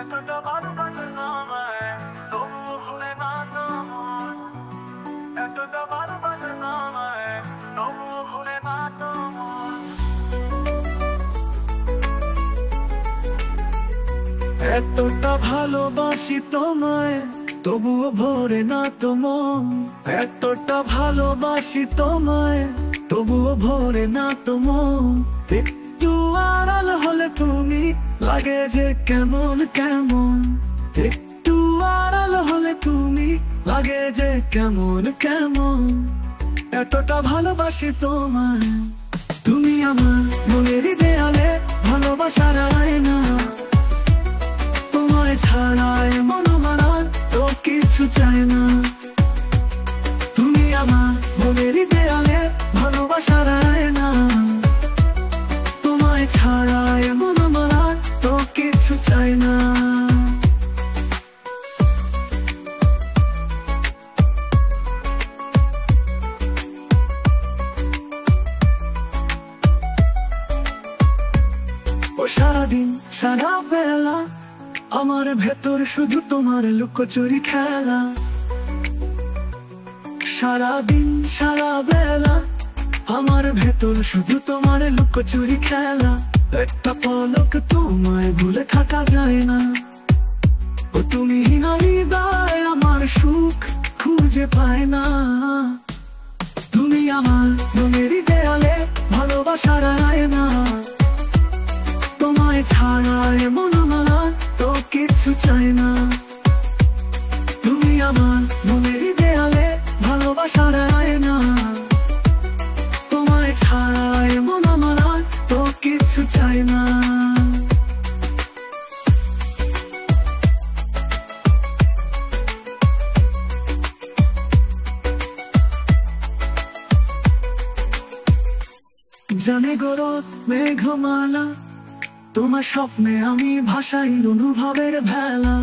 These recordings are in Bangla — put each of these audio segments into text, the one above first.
এতটা ভালোবাসলাম তবুও ভুলে না তোমার, এতটা ভালোবাসলাম তবুও ভুলে না তোমার। এতটা ভালোবাসি তোমায় তবুও ভরে না তোমার, এতটা ভালোবাসি তোমায় তবুও ভরে না তোমার। একটু আড়াল হলে তুমি লাগে যে কেমন কেমন, একটু আড়াল হলে তুমি লাগে যে কেমন কেমন। এতটা ভালোবাসি তোমায়, তুমি আমার মনের দেয়ালে ভালোবাসার আয়না, তোমায় ছাড়ায় মন মানার তো কিছু চায় না। তুমি আমার মনের দেয়ালে ভালোবাসার আয়না, তোমায় ছাড়ায় মন মানার তো কিছু চায় না। ও সারাদিন সারা বেলা আমার ভেতর শুধু তোমার লুকোচুরি খেলা, সারাদিন সারা বেলা আমার ভেতর শুধু তোমার লুকোচুরি খেলা। একটা পলক তোমায় ভুলে থাকা যায় না, ও তুমি হৃদয় আমার সুখ খুঁজে পায় না। তুমি আমার মনের দেয়ালে ভালোবাসার আয়না, তোমায় ছাড়ায় মন মানার তো কিছু চায় না। তুমি আমার মনের দেয়ালে ভালোবাসার আয়না, তোমায় ছাড়ায় মন মানার তো কিছু চায় না। জানে গরত মেঘমালা, তোমার স্বপ্নে আমি ভাসাই অনুভবের ভেলা।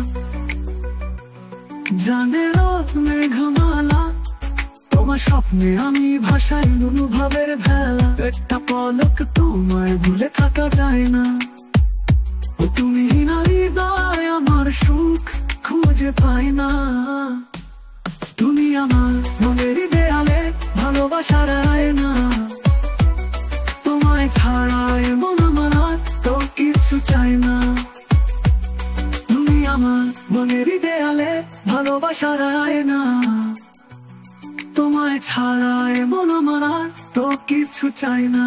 জানে রোদ মেঘমালা, তোমার স্বপ্নে আমি ভাসাই অনুভবের ভেলা। একটা পলক তোমায় ভুলে থাকা যায় না, ও তুমি হৃদয় আমার সুখ খুঁজে পায় না। তুমি আমার মনের দেয়ালে ভালোবাসার আয়না, তোমায় ছাড়ায় মন মানার তো কিছু চায় না। তুমি আমার মনের দেয়ালে ভালোবাসার আয়না, তোমায় ছাড়ায় মন মানার তো কিছু চায় না।